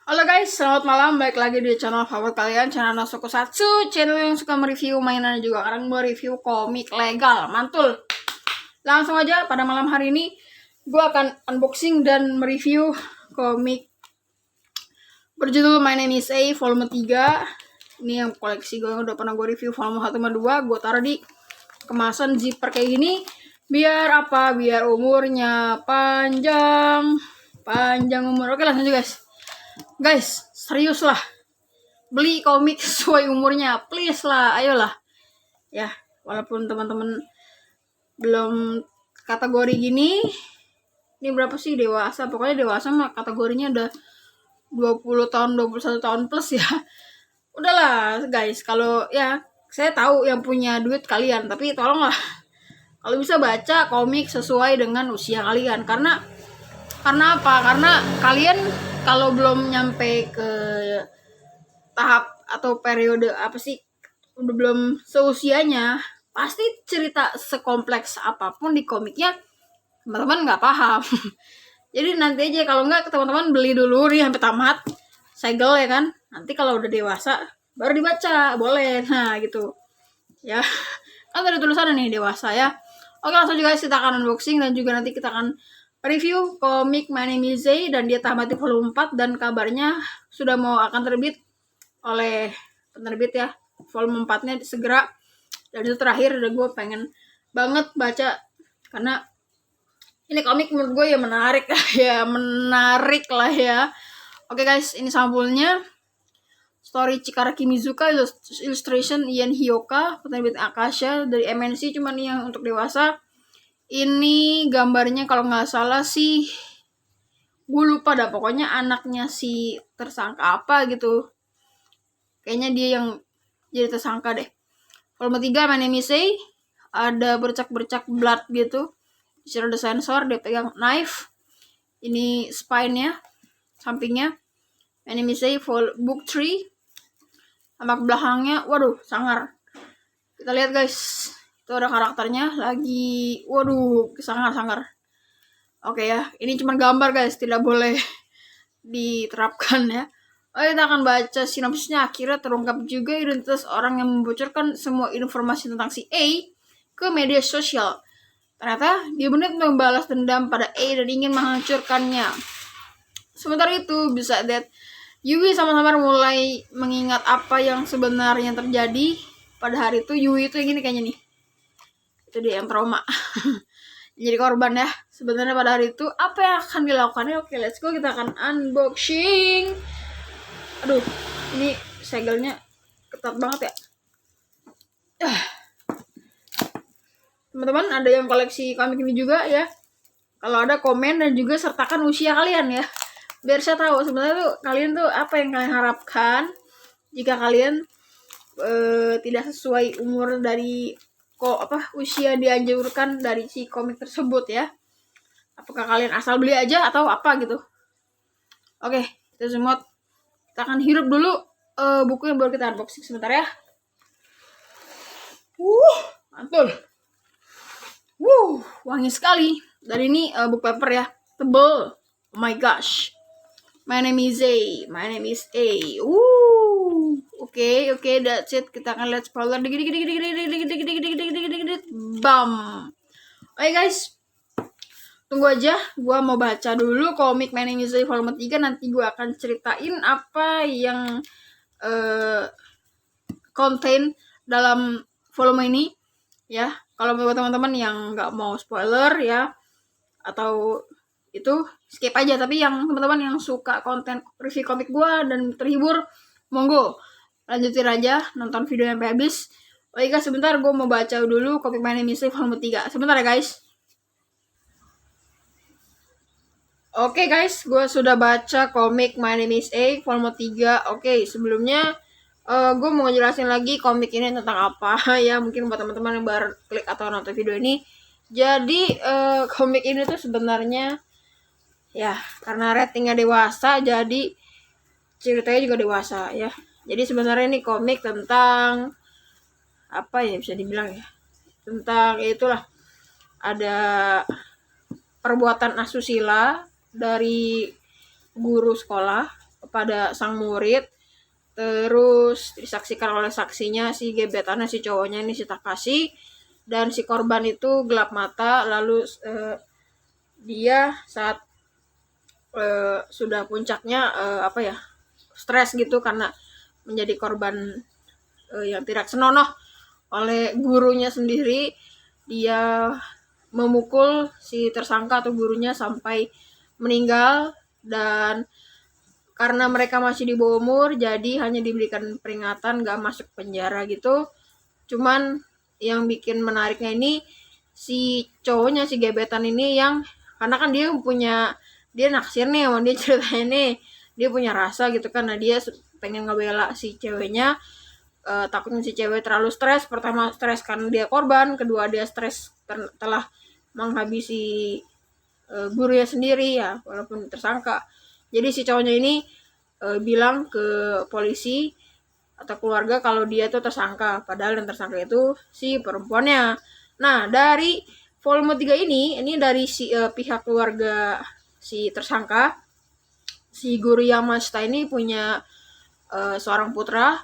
Halo guys, selamat malam. Balik lagi di channel favorit kalian, channel Nasokusatsu, channel yang suka mereview mainan juga. Sekarang gue review komik legal, mantul. Langsung aja, pada malam hari ini gue akan unboxing dan mereview komik berjudul My Name is A volume 3. Ini yang koleksi gue yang udah pernah gue review volume 1 sama 2. Gue taruh di kemasan zipper kayak gini. Biar apa? Biar umurnya panjang umur. Oke, langsung aja guys, serius lah, beli komik sesuai umurnya, please lah, ayolah ya. Walaupun teman-teman belum kategori gini, ini berapa sih dewasa, pokoknya dewasa mah kategorinya udah 20 tahun 21 tahun plus ya. Udahlah guys, kalau ya saya tahu yang punya duit kalian, tapi tolonglah kalau bisa baca komik sesuai dengan usia kalian. Karena apa? Karena kalian kalau belum nyampe ke tahap atau periode apa sih, udah belum seusianya, pasti cerita sekompleks apapun di komiknya teman-teman nggak paham. Jadi nanti aja, kalau nggak teman-teman beli dulu nih sampai tamat, segel ya kan. Nanti kalau udah dewasa baru dibaca, boleh. Nah gitu ya, kan ada tulisannya nih dewasa ya. Oke, langsung juga kita akan unboxing dan juga nanti kita akan review komik My Name is Zay, dan dia tamat di volume 4 dan kabarnya sudah mau akan terbit oleh penerbit ya. Volume 4-nya segera, dan itu terakhir. Dan gue pengen banget baca karena ini komik menurut gue ya menarik lah ya. Oke guys, ini sampulnya. Story Chikaraki Mizuka, illustration Ian Hioka, penerbit Akasha dari MNC, cuman yang untuk dewasa. Ini gambarnya kalau nggak salah sih, gue lupa dah, pokoknya anaknya si tersangka apa gitu. Kayaknya dia yang jadi tersangka deh. Volume 3 My Name is A, ada bercak-bercak blood gitu. Disuruh ada sensor, dia pegang knife. Ini spine-nya, sampingnya. My Name is A book 3. Tampak belakangnya, waduh, sangar. Kita lihat guys, itu ada karakternya lagi, waduh, sangar. Oke ya, ini cuma gambar guys, tidak boleh diterapkan ya. Kita akan baca sinopsisnya. Akhirnya terungkap juga identitas orang yang membocorkan semua informasi tentang si A ke media sosial. Ternyata dia benar membalas dendam pada A dan ingin menghancurkannya. Sementara itu, bisa that Yui sama-sama mulai mengingat apa yang sebenarnya terjadi pada hari itu. Yui itu yang gini kayaknya nih, itu dia yang trauma. Jadi korban ya sebenarnya pada hari itu. Apa yang akan dilakukannya? Oke, let's go, kita akan unboxing. Aduh, ini segelnya ketat banget ya. Teman-teman ada yang koleksi komik ini juga ya? Kalau ada, komen dan juga sertakan usia kalian ya, biar saya tahu sebenarnya tuh kalian tuh apa yang kalian harapkan jika kalian tidak sesuai umur dari usia dianjurkan dari si komik tersebut ya. Apakah kalian asal beli aja atau apa gitu. Oke, kita semua kita akan hirup dulu bukunya, baru kita unboxing sebentar ya. Mantul. Wangi sekali. Dan ini book paper ya, tebel. Oh my gosh. My name is A. Oke, that's it. Kita akan lihat spoiler dikit. Bam. Oke guys, tunggu aja. Gua mau baca dulu komik My Name is A volume 3. Nanti gua akan ceritain apa yang contain dalam volume ini ya. Kalau buat teman-teman yang nggak mau spoiler ya, atau itu skip aja. Tapi yang teman-teman yang suka konten review komik gua dan terhibur, monggo lanjutin aja nonton video sampai habis. Oke guys, sebentar gue mau baca dulu komik My Name is A volume 3. Sebentar ya guys. Oke guys, gue sudah baca komik My Name is A volume 3. Oke, sebelumnya gue mau jelasin lagi komik ini tentang apa ya, mungkin buat teman-teman yang baru klik atau nonton video ini. Jadi komik ini tuh sebenarnya ya, karena ratingnya dewasa, jadi ceritanya juga dewasa ya. Jadi sebenarnya ini komik tentang apa ya, bisa dibilang ya, tentang itulah, ada perbuatan asusila dari guru sekolah kepada sang murid, terus disaksikan oleh saksinya si gebetannya si cowoknya ini si Takashi, dan si korban itu gelap mata. Lalu dia saat sudah puncaknya stres gitu karena menjadi korban yang tidak senonoh oleh gurunya sendiri. Dia memukul si tersangka atau gurunya sampai meninggal, dan karena mereka masih di bawah umur jadi hanya diberikan peringatan, gak masuk penjara gitu. Cuman yang bikin menariknya ini si cowoknya si gebetan ini, yang karena kan dia naksir nih sama dia ceritanya nih, dia punya rasa gitu kan. Nah dia pengen ngebela si ceweknya, takutnya si cewek terlalu stres. Pertama stres karena dia korban, kedua dia stres telah menghabisi gurunya sendiri ya walaupun tersangka. Jadi si cowoknya ini bilang ke polisi atau keluarga kalau dia tuh tersangka, padahal yang tersangka itu si perempuannya. Nah dari volume 3 ini dari si pihak keluarga si tersangka, si guru Yamashita ini punya seorang putra,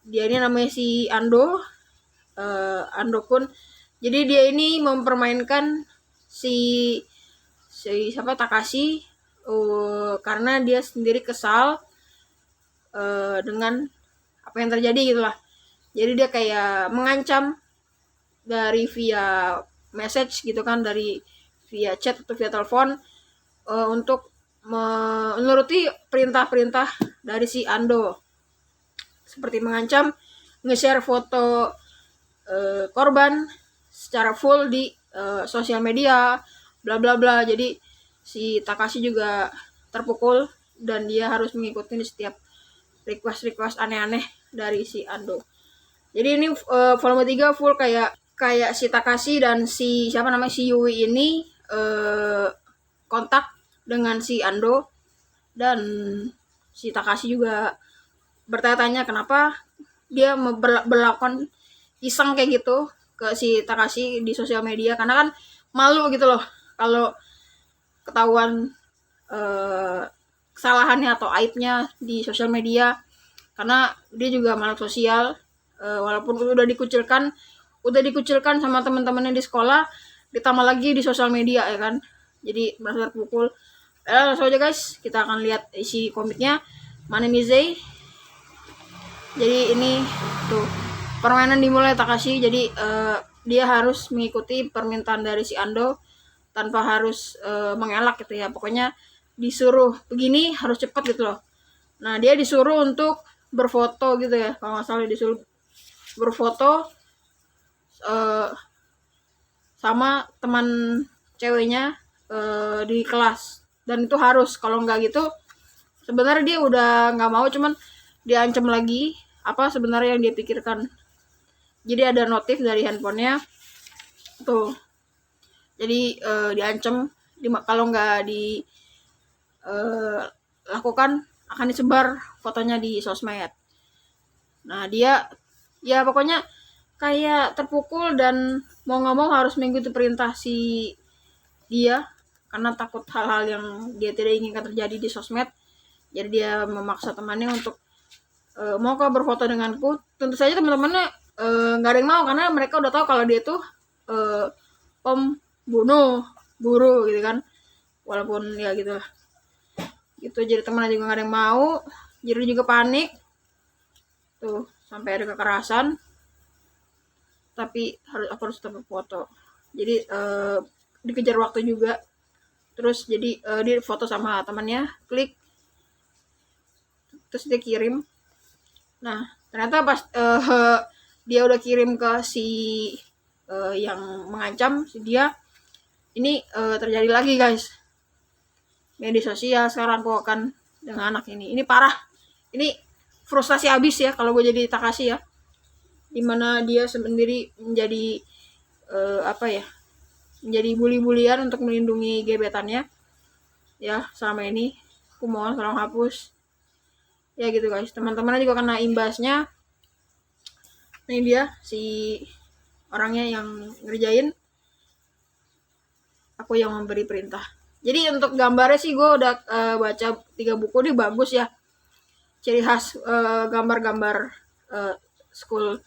dia ini namanya si Ando, Ando Kun. Jadi dia ini mempermainkan si Takashi karena dia sendiri kesal dengan apa yang terjadi gitulah. Jadi dia kayak mengancam dari via message gitu kan, dari via chat atau via telepon, untuk menuruti perintah-perintah dari si Ando, seperti mengancam nge-share foto korban secara full di sosial media, bla bla bla. Jadi si Takashi juga terpukul dan dia harus mengikuti setiap request aneh-aneh dari si Ando. Jadi ini volume 3 full kayak si Takashi dan si si Yui ini kontak dengan si Ando, dan si Takashi juga bertanya-tanya kenapa dia berlakukan iseng kayak gitu ke si Takashi di sosial media, karena kan malu gitu loh kalau ketahuan kesalahannya atau aibnya di sosial media, karena dia juga makhluk sosial. Walaupun udah dikucilkan sama teman-temannya di sekolah, ditambah lagi di sosial media ya kan, jadi merasa terpukul. Langsung aja guys, kita akan lihat isi komiknya. Manemizei. Jadi ini tuh permainan dimulai Takashi. Jadi dia harus mengikuti permintaan dari si Ando tanpa harus mengelak gitu ya. Pokoknya disuruh begini harus cepat gitu loh. Nah dia disuruh untuk berfoto gitu ya, kalau nggak salah disuruh berfoto sama teman ceweknya di kelas, dan itu harus, kalau nggak gitu sebenarnya dia udah nggak mau, cuman diancam lagi apa sebenarnya yang dia pikirkan. Jadi ada notif dari handphonenya tuh, jadi diancam kalau nggak lakukan akan disebar fotonya di sosmed. Nah dia ya pokoknya kayak terpukul dan mau nggak mau harus mengikuti perintah si dia karena takut hal-hal yang dia tidak inginkan terjadi di sosmed. Jadi dia memaksa temannya untuk maukah berfoto denganku. Tentu saja teman-temannya nggak ada yang mau, karena mereka udah tahu kalau dia tuh pembunuh guru gitu kan, walaupun ya gitu lah gitu. Jadi temannya juga nggak ada yang mau, jadi juga panik tuh sampai ada kekerasan, tapi aku harus tetap foto. Jadi dikejar waktu juga, terus jadi dia foto sama temannya, klik, terus dia kirim. Nah ternyata pas dia udah kirim ke si yang mengancam si dia ini, terjadi lagi guys. Media sosial sekarang kok kan dengan anak ini parah. Ini frustasi habis ya kalau gue jadi Takashi ya, dimana dia sendiri menjadi menjadi bully-bulian untuk melindungi gebetannya ya. Selama ini aku mohon tolong hapus ya gitu guys. Teman-temannya juga kena imbasnya. Ini dia si orangnya yang ngerjain, aku yang memberi perintah. Jadi untuk gambarnya sih gue udah baca 3 buku, dia bagus ya. ciri khas gambar-gambar school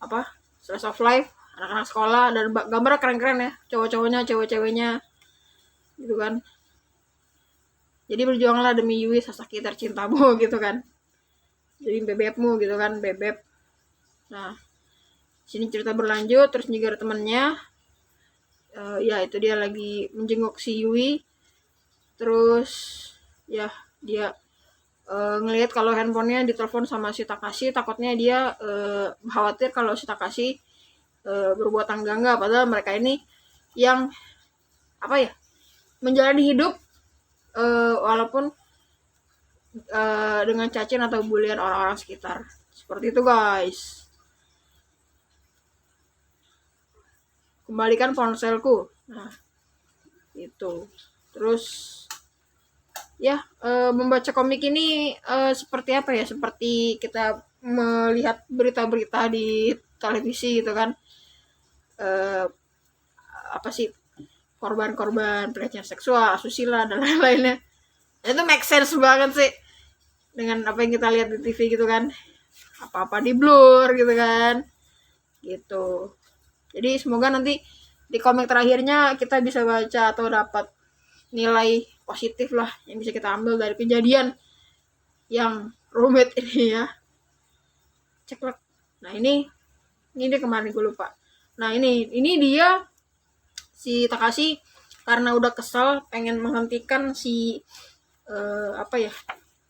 apa slice of life anak-anak sekolah, dan gambarnya keren-keren ya, cowok-cowoknya, cewek-ceweknya gitu kan. Jadi berjuanglah demi Yui Sasaki tercintamu gitu kan, jadi bebekmu gitu kan, bebek. Nah sini cerita berlanjut, terus juga ada temennya, ya itu dia lagi menjenguk si Yui, terus ya dia ngelihat kalau handphonenya ditelepon sama si Takashi, takutnya dia khawatir kalau si Takashi berbuat enggak, padahal mereka ini yang apa ya, menjalani hidup walaupun dengan cacing atau bulian orang-orang sekitar, seperti itu guys. Kembalikan ponselku, nah itu. Terus ya membaca komik ini seperti apa ya, seperti kita melihat berita-berita di televisi gitu kan, apa sih, korban-korban pelecehan seksual, asusila dan lain-lainnya. Itu make sense banget sih dengan apa yang kita lihat di TV gitu kan, apa-apa di blur gitu kan gitu. Jadi semoga nanti di komik terakhirnya kita bisa baca atau dapat nilai positif lah yang bisa kita ambil dari kejadian yang rumit ini ya. Ceklek. Nah ini dia kemarin gue lupa. Nah ini dia si Takashi karena udah kesel pengen menghentikan si apa ya,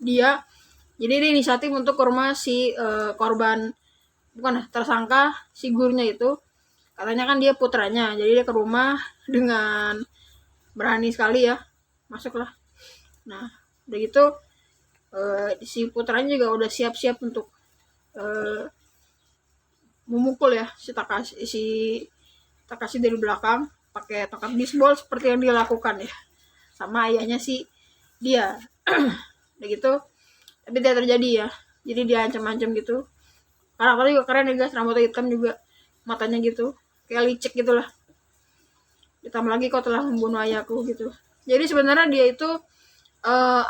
dia, jadi dia inisiatif untuk ke rumah si korban, bukan tersangka, si gurunya itu. Katanya kan dia putranya, jadi dia ke rumah dengan berani sekali ya, masuklah. Nah udah gitu si putranya juga udah siap-siap untuk memukul ya si Takashi dari belakang pakai tongkat bisbol seperti yang dia lakukan ya sama ayahnya si dia. Udah gitu tapi tidak terjadi ya, jadi dia ancam-ancam gitu. Karakternya juga keren ya guys, rambutnya hitam juga, matanya gitu kayak licik gitulah, ditambah lagi kau telah membunuh ayahku gitu. Jadi sebenarnya dia itu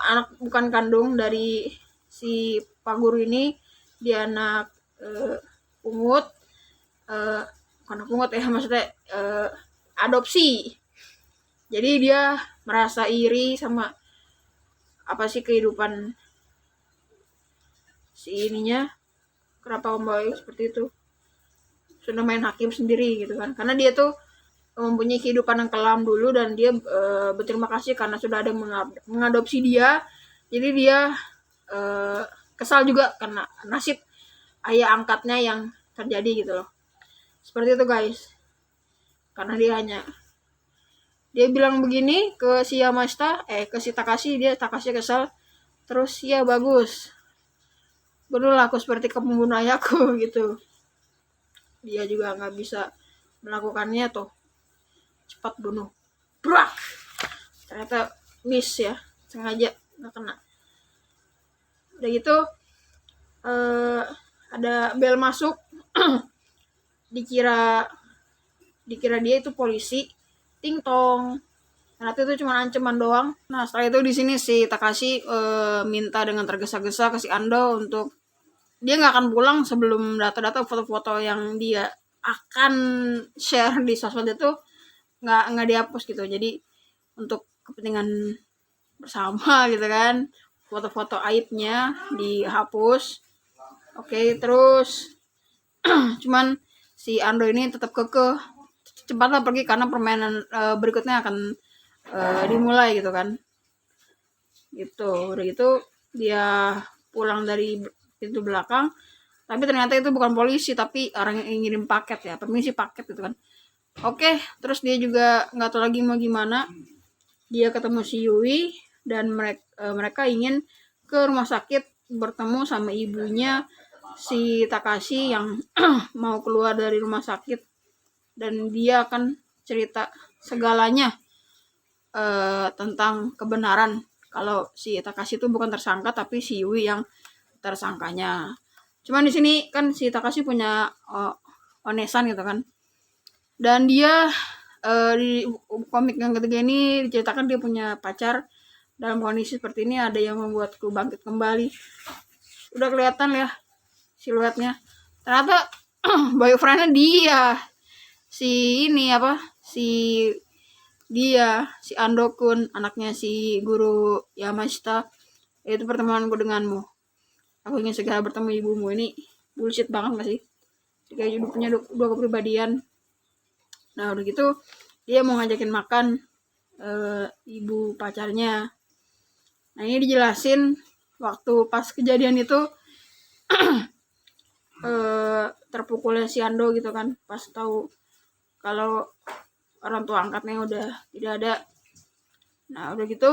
anak bukan kandung dari si Pak Guru ini, dia anak pungut, bukan pungut ya, maksudnya adopsi. Jadi dia merasa iri sama apa sih kehidupan si ininya, kenapa Om Boy seperti itu, sudah main hakim sendiri gitu kan, karena dia tuh mempunyai kehidupan yang kelam dulu dan dia berterima kasih karena sudah ada yang mengadopsi dia. Jadi dia kesal juga karena nasib ayah angkatnya yang terjadi gitu loh, seperti itu guys. Karena dia bilang begini ke si Yamashita, ke si Takashi, Takashi kesal, terus ya bagus, bunuhlah aku seperti kamu membunuh ayahku gitu. Dia juga nggak bisa melakukannya tuh, cepat bunuh, brak, ternyata miss ya, sengaja nggak kena. Udah gitu ada bel masuk dikira dia itu polisi, ting tong, ternyata itu cuma ancaman doang. Nah setelah itu di sini si Takashi minta dengan tergesa-gesa ke si Ando untuk dia nggak akan pulang sebelum data-data foto-foto yang dia akan share di sosmed itu nggak dihapus gitu. Jadi untuk kepentingan bersama gitu kan, foto-foto aibnya dihapus. Oke, terus cuman si Ando ini tetap kekeh cepatlah pergi karena permainan berikutnya akan dimulai gitu kan. Gitu. Udah gitu dia pulang dari pintu belakang, tapi ternyata itu bukan polisi tapi orang yang ngirim paket ya, permisi paket gitu kan. Oke, terus dia juga nggak tahu lagi mau gimana. Dia ketemu si Yui dan mereka ingin ke rumah sakit bertemu sama ibunya si Takashi yang mau keluar dari rumah sakit, dan dia akan cerita segalanya tentang kebenaran kalau si Takashi itu bukan tersangka tapi si Yui yang tersangkanya. Cuman di sini kan si Takashi punya onesan gitu kan, dan dia di komik yang ketiga ini diceritakan dia punya pacar dalam kondisi seperti ini, ada yang membuatku bangkit kembali. udah kelihatan ya siluetnya. Ternyata boyfriendnya dia, si Ando-kun, anaknya si guru Yamashita. Itu pertemuanku denganmu. Aku ingin segera bertemu ibumu. Ini bullshit banget gak sih? Kayak hidupnya dua kepribadian. Nah udah gitu dia mau ngajakin makan ibu pacarnya. Nah ini dijelasin waktu pas kejadian itu terpukulnya si Ando gitu kan, pas tahu kalau orang tua angkatnya udah tidak ada. Nah udah gitu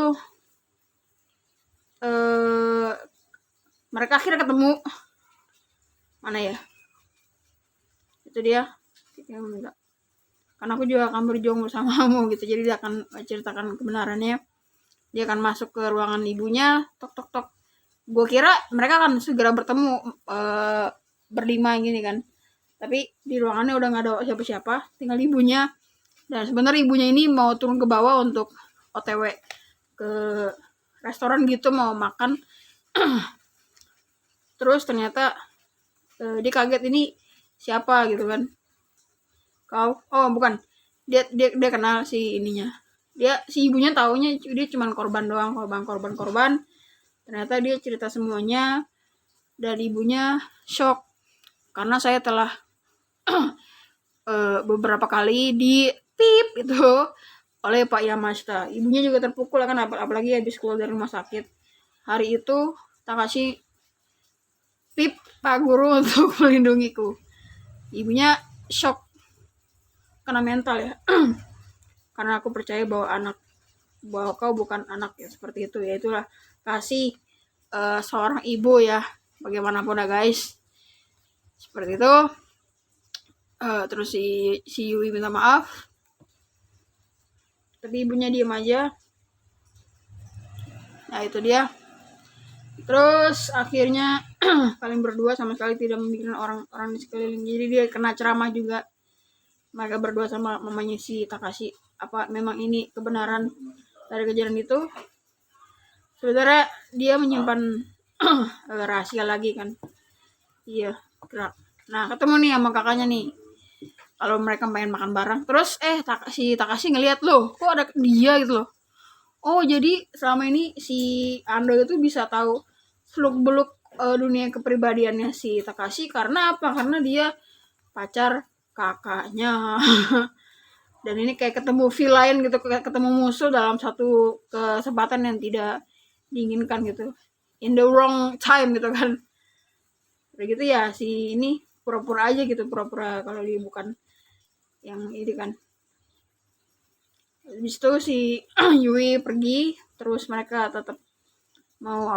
mereka akhirnya ketemu. Mana ya, itu dia karena aku juga akan berjuang bersamamu gitu. Jadi dia akan ceritakan kebenarannya. Dia akan masuk ke ruangan ibunya, tok tok tok. Gue kira mereka akan segera bertemu berlima gini kan, tapi di ruangannya udah nggak ada siapa-siapa, tinggal ibunya. Dan sebenarnya ibunya ini mau turun ke bawah untuk OTW ke restoran gitu, mau makan. Terus ternyata dia kaget, ini siapa gitu kan. Oh bukan, dia kenal si ininya. Si ibunya taunya dia cuman korban doang, korban. Ternyata dia cerita semuanya dan ibunya shock karena saya telah beberapa kali di pip itu oleh Pak Yamashita. Ibunya juga terpukul kan, apalagi habis keluar dari rumah sakit. Hari itu Takashi pip Pak Guru untuk melindungiku. Ibunya shock kena mental ya. Karena aku percaya bahwa kau bukan anak ya, seperti itu ya. Itulah kasih seorang ibu ya, bagaimanapun ya guys, seperti itu. Terus si Yui minta maaf, tapi ibunya diem aja. Nah itu dia. Terus akhirnya kalian berdua sama sekali tidak memikirkan orang di sekeliling. Jadi dia kena ceramah juga. Mereka berdua sama mamanya si Takashi, apa memang ini kebenaran dari kejadian itu. Sebenarnya dia menyimpan rahasia lagi kan. Iya, gerak. Nah ketemu nih sama kakaknya nih, kalau mereka main makan bareng. Terus si Takashi ngeliat, loh kok ada dia gitu loh. Oh jadi selama ini si Ando itu bisa tahu seluk-beluk dunia kepribadiannya si Takashi. Karena apa? Karena dia pacar kakaknya. Dan ini kayak ketemu villain gitu, kayak ketemu musuh dalam satu kesempatan yang tidak diinginkan gitu, in the wrong time gitu kan. Kayak gitu ya, si ini pura-pura aja gitu, pura-pura kalau dia bukan yang ini kan. Habis itu si Yui pergi, terus mereka tetap mau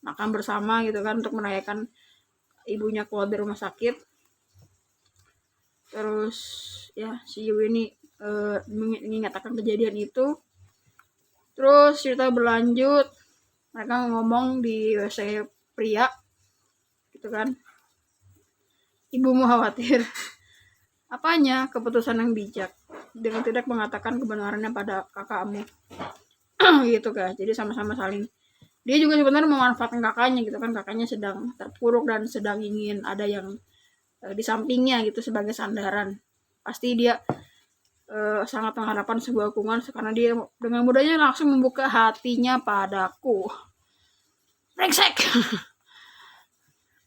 makan bersama gitu kan, untuk merayakan ibunya keluar dari rumah sakit. Terus ya si Yui ini mengingatkan kejadian itu. Terus cerita berlanjut, mereka ngomong di WC pria gitu kan. Ibumu khawatir. Apanya? Keputusan yang bijak dengan tidak mengatakan kebenarannya pada kakakmu. Gitu kan. Jadi sama-sama saling, dia juga sebenarnya memanfaatkan kakaknya gitu kan. Kakaknya sedang terpuruk dan sedang ingin ada yang di sampingnya gitu sebagai sandaran. Pasti dia sangat mengharapkan sebuah hubungan, karena dia dengan mudahnya langsung membuka hatinya padaku. Brengsek.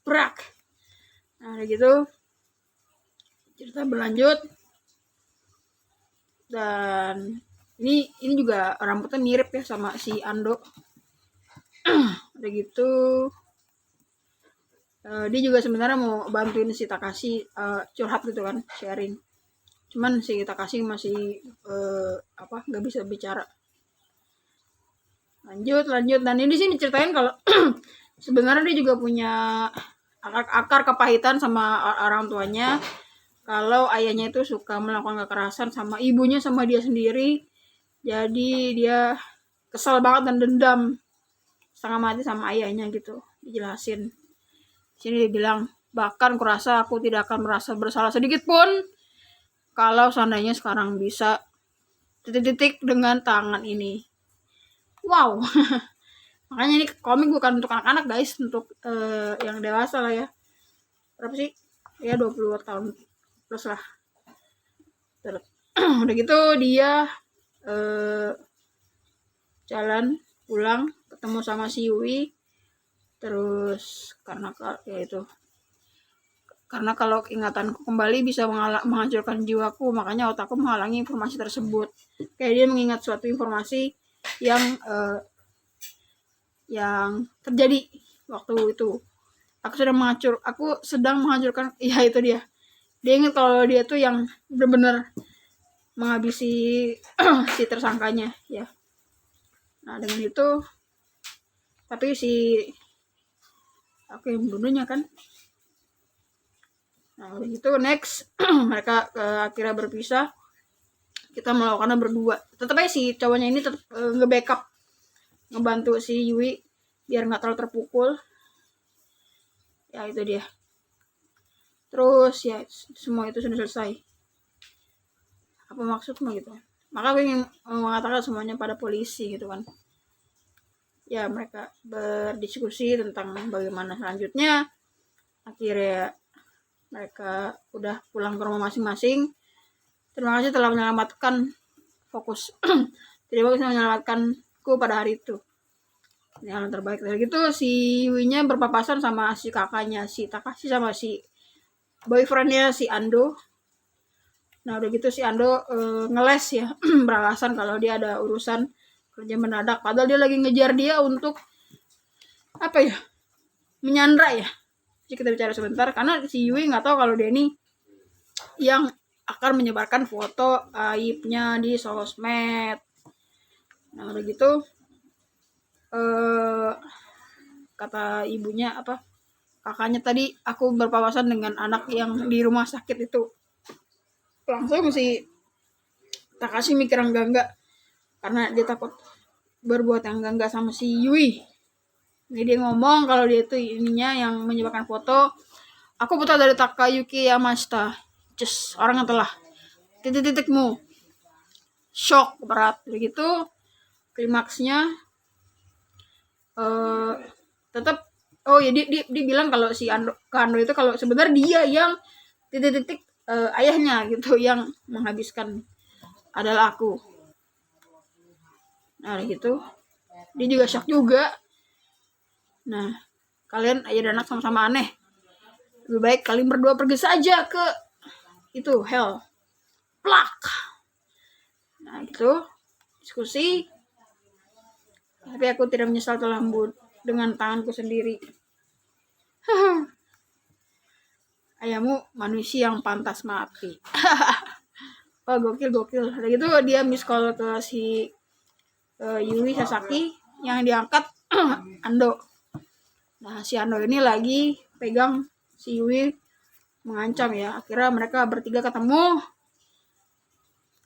Brak. Nah gitu cerita berlanjut. Dan ini juga rambutnya mirip ya sama si Ando. Udah gitu dia juga sebenarnya mau bantuin si Takashi curhat gitu kan, sharing. Cuman si Takashi masih nggak bisa bicara. Lanjut dan ini di sini ceritain kalau sebenarnya dia juga punya akar kepahitan sama orang tuanya. Kalau ayahnya itu suka melakukan kekerasan sama ibunya sama dia sendiri. Jadi dia kesal banget dan dendam setengah mati sama ayahnya gitu. Dijelasin. Di sini dia bilang, bahkan kurasa aku tidak akan merasa bersalah sedikit pun kalau seandainya sekarang bisa titik-titik dengan tangan ini. Wow. Makanya ini komik bukan untuk anak-anak guys, untuk yang dewasa lah ya. Berapa sih? Ya 20 tahun plus lah. Udah gitu dia jalan pulang ketemu sama si Yui. Terus karena ya itu, karena kalau ingatanku kembali bisa menghancurkan jiwaku, makanya otakku menghalangi informasi tersebut. Kayak dia mengingat suatu informasi yang terjadi waktu itu. Aku sedang menghancurkan, ya itu dia. Dia ingat kalau dia tuh yang benar-benar menghabisi si tersangkanya ya. Nah dengan itu, tapi aku yang membunuhnya kan. Nah udah gitu next mereka akhirnya berpisah. Kita melakukannya berdua. Tetap aja si cowoknya ini tetap nge-backup, ngebantu si Yui biar nggak terlalu terpukul. Ya itu dia. Terus ya semua itu sudah selesai. Apa maksudmu gitu? Maka aku ingin mengatakan semuanya pada polisi gitu kan. Ya mereka berdiskusi tentang bagaimana selanjutnya. Akhirnya mereka udah pulang ke rumah masing-masing. Terima kasih telah menyelamatkan fokus. Terima kasih telah menyelamatkanku pada hari itu. Ini hal yang terbaik. Dari gitu si Yui-nya berpapasan sama si kakaknya, si Takashi sama si boyfriendnya si Ando. Nah udah gitu si Ando ngeles ya, beralasan kalau dia ada urusan kerja mendadak. Padahal dia lagi ngejar dia untuk apa ya, menyandra ya. Jadi kita bicara sebentar karena si Yui nggak tahu kalau dia ini yang akan menyebarkan foto aibnya di sosmed. Nah udah gitu kata ibunya apa, kakaknya tadi, aku berpapasan dengan anak yang di rumah sakit itu. Langsung si Takashi mikir enggak karena dia takut berbuat yang enggak sama si Yui. Jadi dia ngomong kalau dia itu ininya yang menyebarkan foto. Aku buta dari Takayuki Yamashita, just orang yang telah titik-titikmu shock berat begitu. Klimaksnya tetap ya dia bilang kalau si Ando itu kalau sebenarnya dia yang titik-titik ayahnya gitu, yang menghabiskan adalah aku. Nah gitu dia juga shock juga. Nah kalian ayah dan anak sama-sama aneh, lebih baik kalian berdua pergi saja ke itu hell plak. Nah gitu diskusi, tapi aku tidak menyesal telah membunuh dengan tanganku sendiri. Ayahmu manusia yang pantas mati. Oh gokil. Udah gitu dia miss call ke si Yui Sasaki, yang diangkat Ando. Nah si Ando ini lagi pegang si Yui, mengancam ya. Akhirnya mereka bertiga ketemu.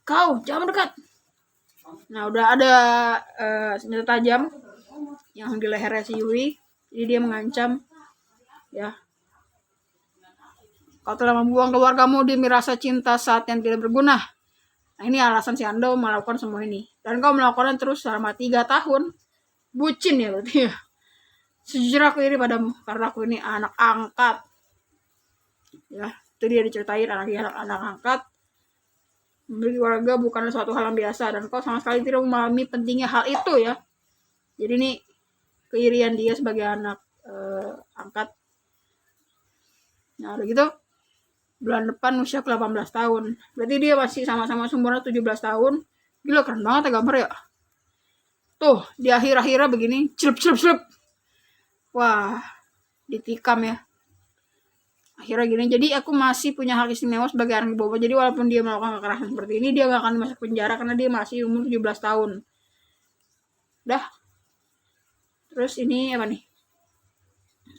Kau jangan dekat. Nah udah ada senjata tajam yang di lehernya si Yui, jadi dia mengancam ya, kau telah membuang keluargamu demi rasa cinta saat yang tidak berguna. Nah ini alasan si Ando melakukan semua ini, dan kau melakukan terus selama 3 tahun. Bucin ya berarti ya. Sejujurnya aku iri padamu karena aku ini anak angkat ya. Itu dia diceritain anak angkat. Memiliki keluarga bukanlah suatu hal yang biasa, dan kau sama sekali tidak memahami pentingnya hal itu ya. Jadi ini keirian dia sebagai anak angkat. Nah udah gitu bulan depan usia ke 18 tahun. Berarti dia masih sama-sama umurnya 17 tahun. Gila keren banget ya gambar ya. Tuh di akhir-akhirnya begini celup. Wah ditikam ya. Akhirnya gini, jadi aku masih punya hak istimewa sebagai anak ibu. Jadi walaupun dia melakukan kekerasan seperti ini, dia gak akan masuk penjara karena dia masih umur 17 tahun. Dah. Terus ini apa nih?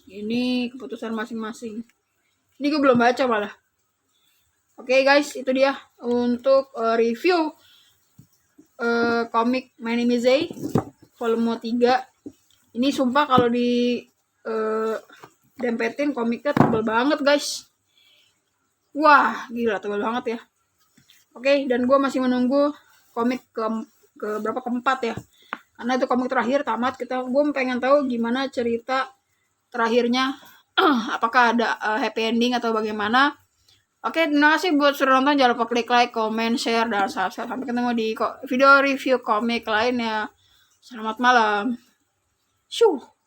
Ini keputusan masing-masing. Ini gue belum baca malah. Oke guys, itu dia untuk review komik My Name is Zay volume 3. Ini sumpah kalau di dempetin komiknya tebal banget guys. Wah gila tebal banget ya. Oke, dan gue masih menunggu komik ke berapa, keempat ya, karena itu komik terakhir tamat. Gue pengen tahu gimana cerita terakhirnya. Apakah ada happy ending atau bagaimana. Oke, terima kasih buat sudah nonton. Jangan lupa klik like, comment, share, dan subscribe. Sampai ketemu di video review komik lainnya. Selamat malam. Shoo.